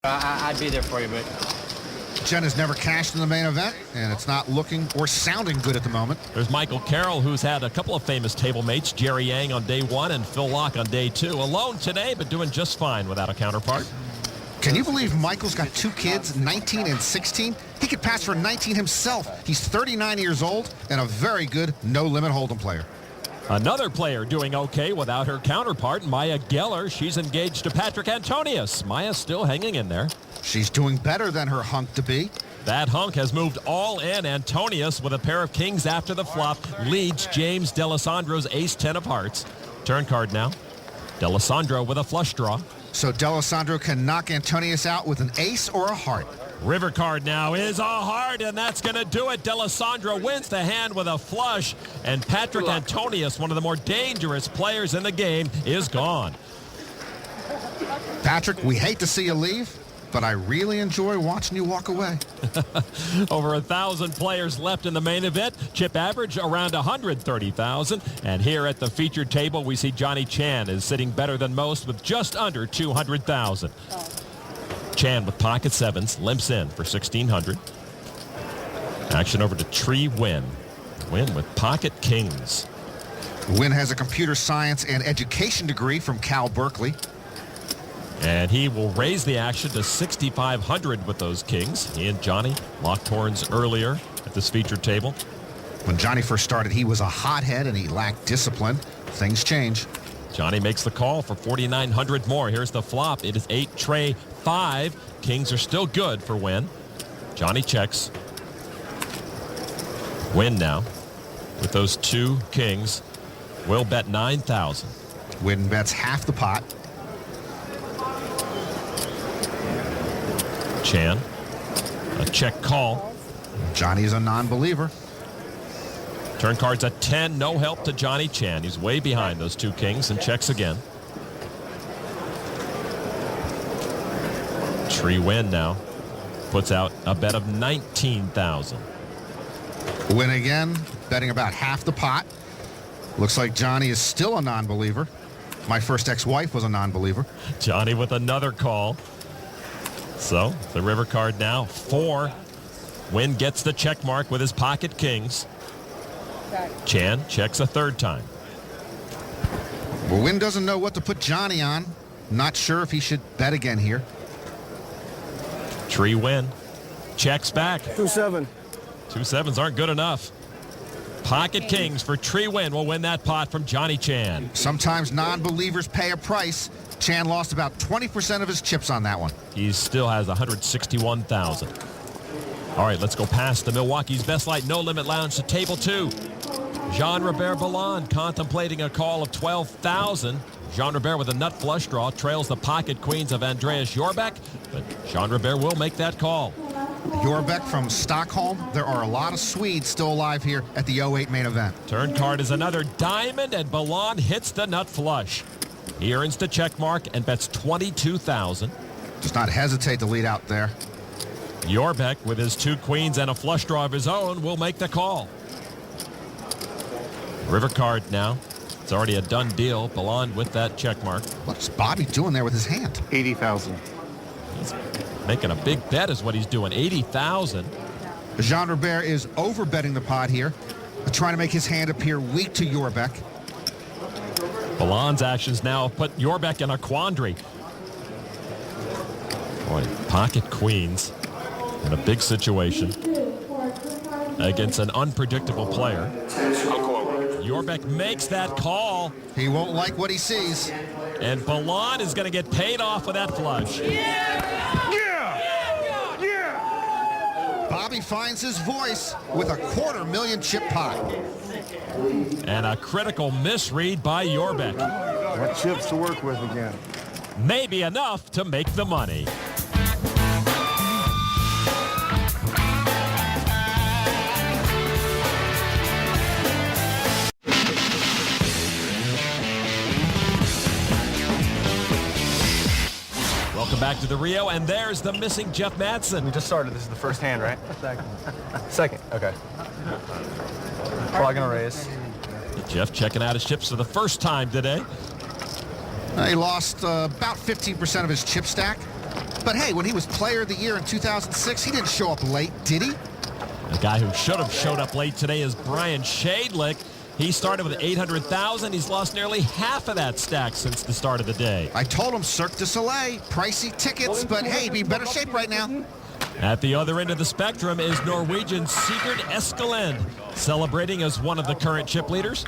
I'd be there for you, but Chen has never cashed in the main event, and it's not looking or sounding good at the moment. There's Michael Carroll, who's had a couple of famous table mates, Jerry Yang on day 1 and Phil Locke on day 2. Alone today, but doing just fine without a counterpart. Can you believe Michael's got 2 kids, 19 and 16? He could pass for 19 himself. He's 39 years old and a very good no-limit hold'em player. Another player doing okay without her counterpart, Maya Geller. She's engaged to Patrick Antonius. Maya's still hanging in there. She's doing better than her hunk-to-be. That hunk has moved all in. Antonius, with a pair of kings after the flop, leads James D'Alessandro's ace-10 of hearts. Turn card now. D'Alessandro with a flush draw. So D'Alessandro can knock Antonius out with an ace or a heart. River card now is a heart, and that's going to do it. D'Alessandro wins the hand with a flush, and Patrick Antonius, one of the more dangerous players in the game, is gone. Patrick, we hate to see you leave, but I really enjoy watching you walk away. Over 1,000 players left in the main event. Chip average around 130,000. And here at the featured table, we see Johnny Chan is sitting better than most with just under 200,000. Chan with pocket sevens limps in for 1,600. Action over to Tree Win. Win with pocket kings. Win has a computer science and education degree from Cal Berkeley. And he will raise the action to 6,500 with those kings. He and Johnny locked horns earlier at this featured table. When Johnny first started, he was a hothead and he lacked discipline. Things change. Johnny makes the call for 4,900 more. Here's the flop. It is 8 tray 5. Kings are still good for Win. Johnny checks. Win now with those 2 kings. Will bet 9,000. Win bets half the pot. Chan, a check call. Johnny's a non-believer. Turn card's a 10. No help to Johnny Chan. He's way behind those 2 kings and checks again. Tree Win now puts out a bet of 19,000. Win again, betting about half the pot. Looks like Johnny is still a non-believer. My first ex-wife was a non-believer. Johnny with another call. So the river card now 4. Win gets the check mark with his pocket kings. Chan checks a 3rd time. Well, Win doesn't know what to put Johnny on. Not sure if he should bet again here. Tree Win checks back. 2-7. 2 sevens aren't good enough. Pocket kings for Tree Win will win that pot from Johnny Chan. Sometimes non-believers pay a price. Chan lost about 20% of his chips on that one. He still has 161,000. All right, let's go past the Milwaukee's Best Light No Limit Lounge to table 2. Jean-Robert Ballon contemplating a call of 12,000. Jean-Robert with a nut flush draw trails the pocket queens of Andreas Jorbeck, but Jean-Robert will make that call. Jorbeck from Stockholm. There are a lot of Swedes still alive here at the 08 main event. Turn card is another diamond, and Ballon hits the nut flush. He earns the check mark and bets 22,000. Does not hesitate to lead out there. Jorbeck, with his 2 queens and a flush draw of his own, will make the call. River card now. It's already a done deal. Ballon with that check mark. What's Bobby doing there with his hand? 80,000. He's making a big bet is what he's doing. 80,000. Jean-Robert is over-betting the pot here, trying to make his hand appear weak to Jorbeck. Ballon's actions now have put Jorbeck in a quandary. Boy, pocket queens in a big situation against an unpredictable player. Jorbeck makes that call. He won't like what he sees. And Ballon is going to get paid off with that flush. Bobby finds his voice with a 250,000 chip pot. And a critical misread by Jorbeck. What chips to work with again? Maybe enough to make the money. Welcome back to the Rio, and there's the missing Jeff Madsen. We just started. This is the first hand, right? Second. Okay. Probably gonna raise. Jeff checking out his chips for the first time today. He lost about 15% of his chip stack. But hey, when he was Player of the Year in 2006, he didn't show up late, did he? The guy who should have showed up late today is Brian Shadlick. He started with 800,000. He's lost nearly half of that stack since the start of the day. I told him Cirque du Soleil, pricey tickets, but hey, be in better shape right now. At the other end of the spectrum is Norwegian Sigurd Eskelend, celebrating as one of the current chip leaders.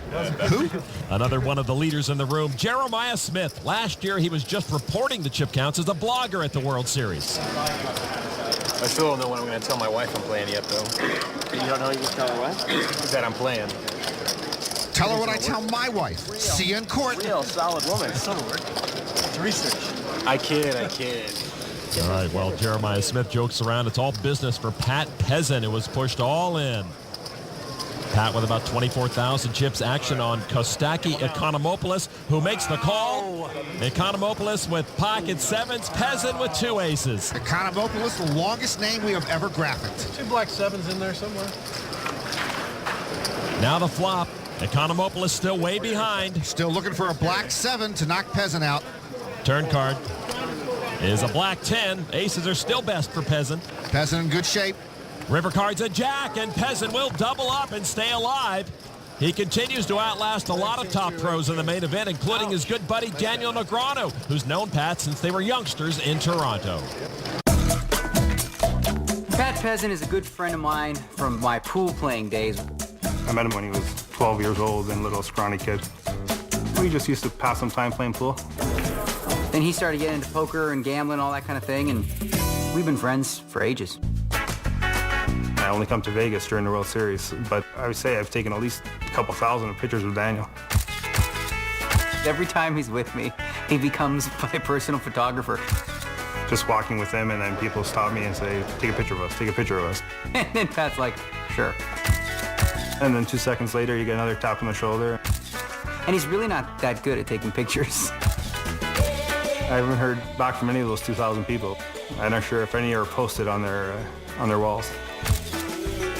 Who? Another one of the leaders in the room, Jeremiah Smith. Last year, he was just reporting the chip counts as a blogger at the World Series. I still don't know when I'm going to tell my wife I'm playing yet, though. You don't know you just tell her what? That I'm playing. Tell her what I tell my wife. See you in court. Real solid woman. It's research. I kid. All right, well, Jeremiah Smith jokes around. It's all business for Pat Peasant. It was pushed all in. Pat with about 24,000 chips action on Kostaki Economopoulos, who makes the call. Economopoulos with pocket sevens, Peasant with 2 aces. Economopoulos, the longest name we have ever graphicked. 2 black 7s in there somewhere. Now the flop. Economopoulos still way behind. Still looking for a black 7 to knock Peasant out. Turn card is a black 10. Aces are still best for Peasant. Peasant in good shape. River card's a jack, and Peasant will double up and stay alive. He continues to outlast a lot of top pros in the main event, including his good buddy Daniel Negreanu, who's known Pat since they were youngsters in Toronto. Pat Peasant is a good friend of mine from my pool playing days. I met him when he was 12 years old and a little scrawny kid. We just used to pass some time playing pool. Then he started getting into poker and gambling, all that kind of thing, and we've been friends for ages. I only come to Vegas during the World Series, but I would say I've taken at least a couple thousand of pictures with Daniel. Every time he's with me, he becomes my personal photographer. Just walking with him, and then people stop me and say, take a picture of us, take a picture of us. And then Pat's like, sure. And then 2 seconds later, you get another tap on the shoulder. And he's really not that good at taking pictures. I haven't heard back from any of those 2,000 people. I'm not sure if any are posted on their walls.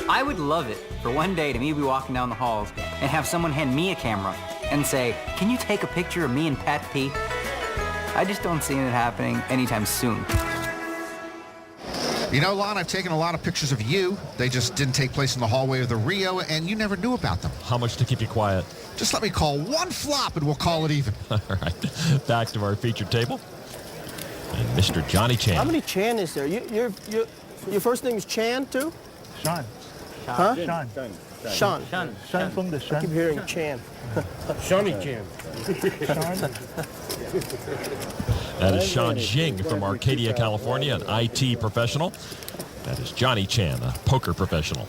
I would love it for one day to me be walking down the halls and have someone hand me a camera and say, can you take a picture of me and Pat P? I just don't see it happening anytime soon. You know, Lon, I've taken a lot of pictures of you. They just didn't take place in the hallway of the Rio, and you never knew about them. How much to keep you quiet? Just let me call one flop, and we'll call it even. All right, back to our featured table. And Mr. Johnny Chan. How many Chan is there? Your first name is Chan, too? Sean. Huh? Sean. Sean. Sean from the I Sean. keep hearing Chan. Shawnee Chan. That is Sean Jing from Arcadia, California, an IT professional. That is Johnny Chan, a poker professional.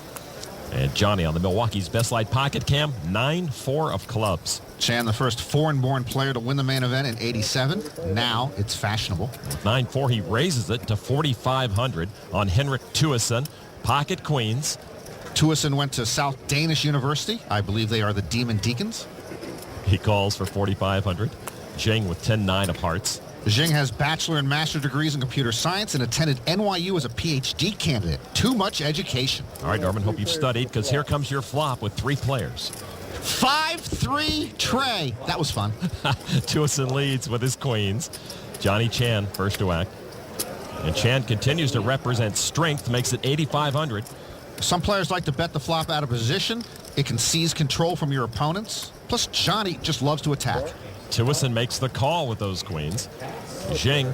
And Johnny on the Milwaukee's Best Light Pocket Cam, 9-4 of clubs. Chan, the first foreign-born player to win the main event in '87. Now it's fashionable. With 9-4, he raises it to 4,500 on Henrik Tuesen, pocket queens. Tuesen went to South Danish University. I believe they are the Demon Deacons. He calls for 4,500. Jing with 10-9 of hearts. Jing has bachelor and master degrees in computer science and attended NYU as a PhD candidate. Too much education. All right, Norman, hope you've studied, because here comes your flop with 3 players. 5-3 Trey. That was fun. Tuesen leads with his queens. Johnny Chan first to act. And Chan continues to represent strength, makes it 8,500. Some players like to bet the flop out of position. It can seize control from your opponents. Plus, Johnny just loves to attack. Tuesen makes the call with those queens. Jing